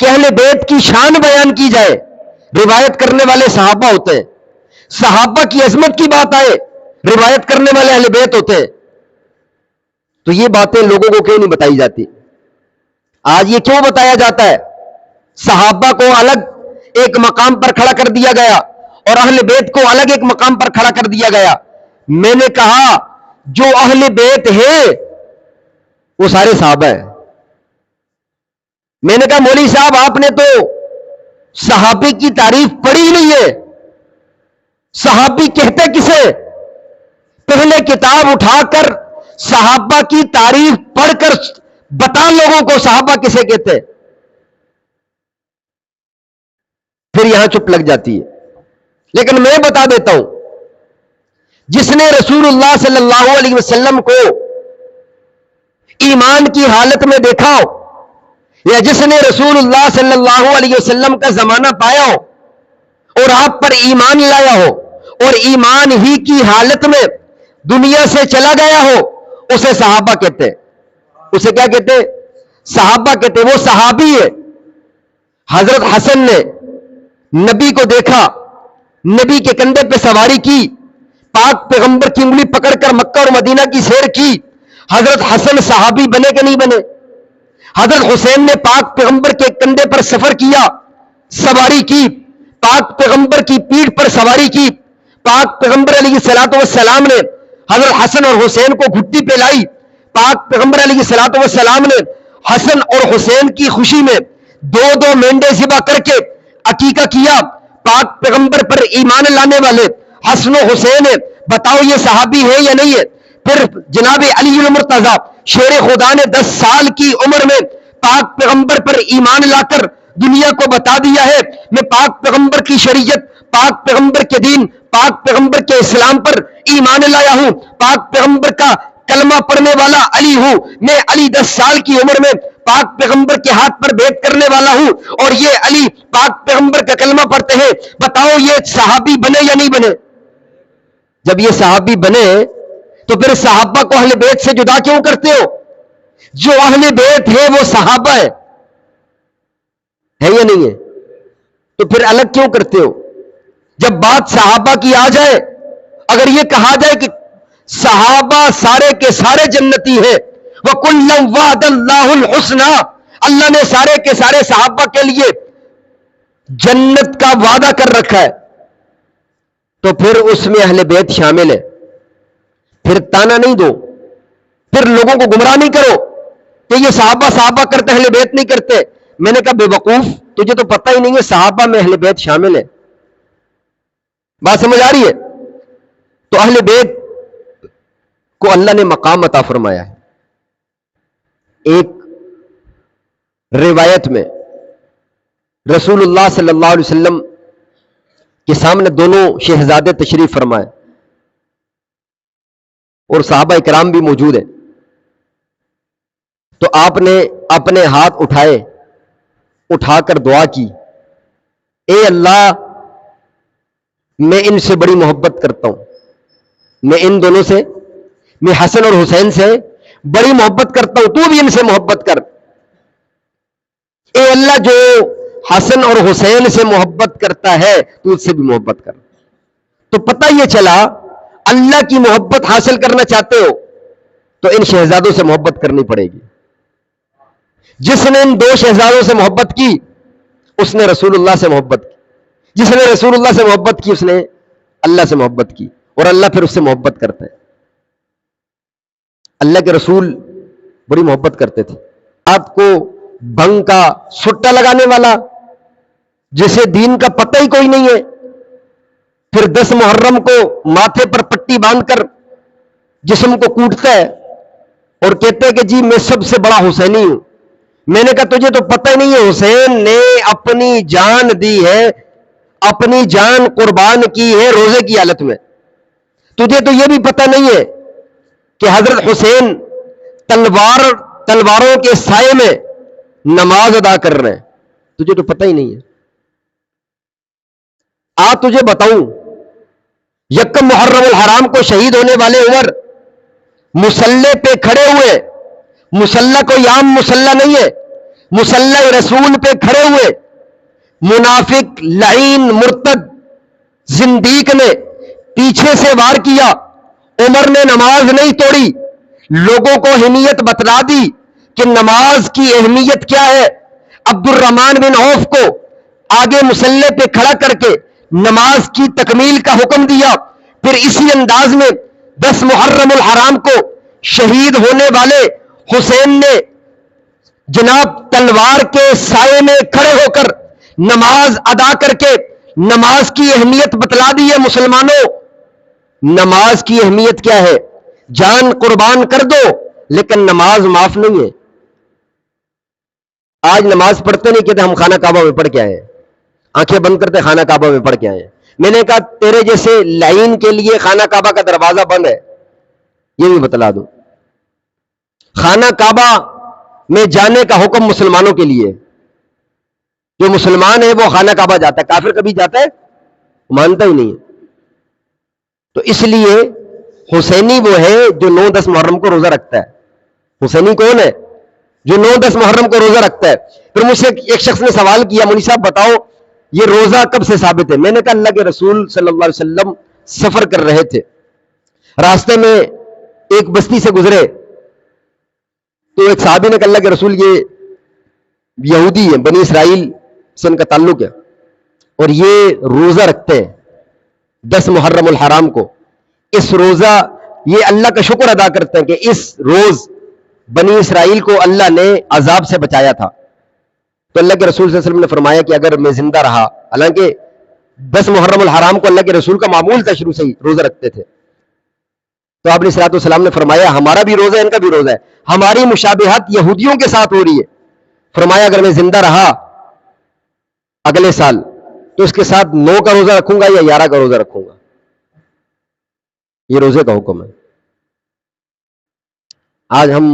کہ اہل بیت کی شان بیان کی جائے، روایت کرنے والے صحابہ ہوتے ہیں. صحابہ کی عظمت کی بات آئے، روایت کرنے والے اہل بیت ہوتے ہیں. تو یہ باتیں لوگوں کو کیوں نہیں بتائی جاتی؟ آج یہ کیوں بتایا جاتا ہے؟ صحابہ کو الگ ایک مقام پر کھڑا کر دیا گیا اور اہل بیت کو الگ ایک مقام پر کھڑا کر دیا گیا. میں نے کہا جو اہل بیت ہے وہ سارے صحابہ ہیں. میں نے کہا مولوی صاحب آپ نے تو صحابی کی تعریف پڑھی نہیں ہے. صحابی کہتے کسے؟ پہلے کتاب اٹھا کر صحابہ کی تعریف پڑھ کر بتا لوگوں کو صحابہ کسے کہتے. پھر یہاں چپ لگ جاتی ہے. لیکن میں بتا دیتا ہوں، جس نے رسول اللہ صلی اللہ علیہ وسلم کو ایمان کی حالت میں دیکھا ہو، یا جس نے رسول اللہ صلی اللہ علیہ وسلم کا زمانہ پایا ہو اور آپ پر ایمان لایا ہو اور ایمان ہی کی حالت میں دنیا سے چلا گیا ہو، اسے صحابہ کہتے ہیں. اسے کیا کہتے ہیں؟ صحابہ کہتے ہیں. وہ صحابی ہے. حضرت حسن نے نبی کو دیکھا، نبی کے کندھے پہ سواری کی، پاک پیغمبر کی انگلی پکڑ کر مکہ اور مدینہ کی سیر کی. حضرت حسن صحابی بنے کہ نہیں بنے؟ حضرت حسین نے پاک پیغمبر کے کندھے پر سفر کیا، سواری کی، پاک پیغمبر کی پیٹھ پر سواری کی. پاک پیغمبر علیہ الصلوۃ والسلام نے حضرت حسن اور حسین کو گھٹی پہ لائی. پاک پیغمبر علیہ الصلوۃ والسلام نے حسن اور حسین کی خوشی میں دو مینڈے ذبح کر کے عقیقہ کیا. پاک پیغمبر پر ایمان لانے والے حسن و حسین ہے، بتاؤ یہ صحابی ہے یا نہیں ہے؟ پھر جناب علی المرتضیٰ شیر خدا نے 10 سال کی عمر میں پاک پیغمبر پر ایمان لا کر دنیا کو بتا دیا ہے میں پاک پیغمبر کی شریعت، پاک پیغمبر کے دین، پاک پیغمبر کے اسلام پر ایمان لایا ہوں، پاک پیغمبر کا کلمہ پڑھنے والا علی ہوں. میں علی 10 سال کی عمر میں پاک پیغمبر کے ہاتھ پر بیعت کرنے والا ہوں اور یہ علی پاک پیغمبر کا کلمہ پڑھتے ہیں. بتاؤ یہ صحابی بنے یا نہیں بنے؟ جب یہ صحابی بنے تو پھر صحابہ کو اہل بیت سے جدا کیوں کرتے ہو؟ جو اہل بیت ہے وہ صحابہ ہے یا نہیں ہے؟ تو پھر الگ کیوں کرتے ہو؟ جب بات صحابہ کی آ جائے، اگر یہ کہا جائے کہ صحابہ سارے کے سارے جنتی ہیں، وَكُلًّا وَعَدَ اللَّهُ الْحُسْنَى، اللہ نے سارے کے سارے صحابہ کے لیے جنت کا وعدہ کر رکھا ہے، تو پھر اس میں اہل بیت شامل ہے. پھر تانا نہیں دو، پھر لوگوں کو گمراہ نہیں کرو کہ یہ صحابہ کرتے اہل بیت نہیں کرتے. میں نے کہا بے وقوف، تجھے تو پتہ ہی نہیں ہے صحابہ میں اہل بیت شامل ہے. بات سمجھ آ رہی ہے؟ تو اہل بیت کو اللہ نے مقام عطا فرمایا ہے. ایک روایت میں رسول اللہ صلی اللہ علیہ وسلم کے سامنے دونوں شہزادے تشریف فرمائے اور صحابہ اکرام بھی موجود ہیں. تو آپ نے اپنے ہاتھ اٹھائے، اٹھا کر دعا کی، اے اللہ میں ان سے بڑی محبت کرتا ہوں، میں ان دونوں سے، میں حسن اور حسین سے بڑی محبت کرتا ہوں، تو بھی ان سے محبت کر. اے اللہ جو حسن اور حسین سے محبت کرتا ہے تو اس سے بھی محبت کر. تو پتہ یہ چلا اللہ کی محبت حاصل کرنا چاہتے ہو تو ان شہزادوں سے محبت کرنی پڑے گی. جس نے ان 2 شہزادوں سے محبت کی اس نے رسول اللہ سے محبت کی، جس نے رسول اللہ سے محبت کی اس نے اللہ سے محبت کی، اور اللہ پھر اس سے محبت کرتا ہے. اللہ کے رسول بڑی محبت کرتے تھے. آپ کو بھنگ کا سٹا لگانے والا جسے دین کا پتہ ہی کوئی نہیں ہے، پھر 10 محرم کو ماتھے پر پٹی باندھ کر جسم کو کوٹتا ہے اور کہتے ہیں کہ جی میں سب سے بڑا حسینی ہوں. میں نے کہا تجھے تو پتہ ہی نہیں ہے حسین نے اپنی جان دی ہے، اپنی جان قربان کی ہے روزے کی حالت میں. تجھے تو یہ بھی پتہ نہیں ہے کہ حضرت حسین تلواروں کے سائے میں نماز ادا کر رہے ہیں، تجھے تو پتہ ہی نہیں ہے. تجھے بتاؤں، یکم محرم الحرام کو شہید ہونے والے عمر مسلح پہ کھڑے ہوئے، مسلح کوئی عام مسلح نہیں ہے، مسلح رسول پہ کھڑے ہوئے منافق لعین مرتد زندیق نے پیچھے سے وار کیا، عمر نے نماز نہیں توڑی، لوگوں کو اہمیت بتلا دی کہ نماز کی اہمیت کیا ہے، عبد الرحمن بن عوف کو آگے مسلح پہ کھڑا کر کے نماز کی تکمیل کا حکم دیا، پھر اسی انداز میں 10 محرم الحرام کو شہید ہونے والے حسین نے جناب تلوار کے سائے میں کھڑے ہو کر نماز ادا کر کے نماز کی اہمیت بتلا دی ہے۔ مسلمانوں، نماز کی اہمیت کیا ہے؟ جان قربان کر دو لیکن نماز معاف نہیں ہے۔ آج نماز پڑھتے نہیں کہتے ہم خانہ کعبہ میں پڑھ کے آئے ہیں، آنکھیں بند کرتے خانہ کعبہ میں پڑھ کے آئے ہیں۔ میں نے کہا تیرے جیسے لائن کے لیے خانہ کعبہ کا دروازہ بند ہے، یہ بھی بتلا دو۔ خانہ کعبہ میں جانے کا حکم مسلمانوں کے لیے، جو مسلمان ہے وہ خانہ کعبہ جاتا ہے، کافر کبھی جاتا ہے؟ مانتا ہی نہیں ہے۔ تو اس لیے حسینی وہ ہے جو 9-10 محرم کو روزہ رکھتا ہے۔ حسینی کون ہے؟ جو 9-10 محرم کو روزہ رکھتا ہے۔ پھر مجھ سے ایک شخص نے سوال کیا، مولوی صاحب بتاؤ یہ روزہ کب سے ثابت ہے؟ میں نے کہا اللہ کے رسول صلی اللہ علیہ وسلم سفر کر رہے تھے، راستے میں ایک بستی سے گزرے تو ایک صحابی نے کہا اللہ کے رسول یہ یہودی ہے، بنی اسرائیل سے ان کا تعلق ہے اور یہ روزہ رکھتے ہیں 10 محرم الحرام کو، اس روزہ یہ اللہ کا شکر ادا کرتے ہیں کہ اس روز بنی اسرائیل کو اللہ نے عذاب سے بچایا تھا۔ تو اللہ کے رسول صلی اللہ علیہ وسلم نے فرمایا کہ اگر میں زندہ رہا، حالانکہ 10 محرم الحرام کو اللہ کے رسول کا معمول تھا، شروع سے ہی روزہ رکھتے تھے، تو آپ نے صلی اللہ علیہ وسلم نے فرمایا ہمارا بھی روزہ ہے، ان کا بھی روزہ ہے، ہماری مشابہت یہودیوں کے ساتھ ہو رہی ہے۔ فرمایا اگر میں زندہ رہا اگلے سال تو اس کے ساتھ 9 کا روزہ رکھوں گا یا 11 کا روزہ رکھوں گا۔ یہ روزے کا حکم ہے۔ آج ہم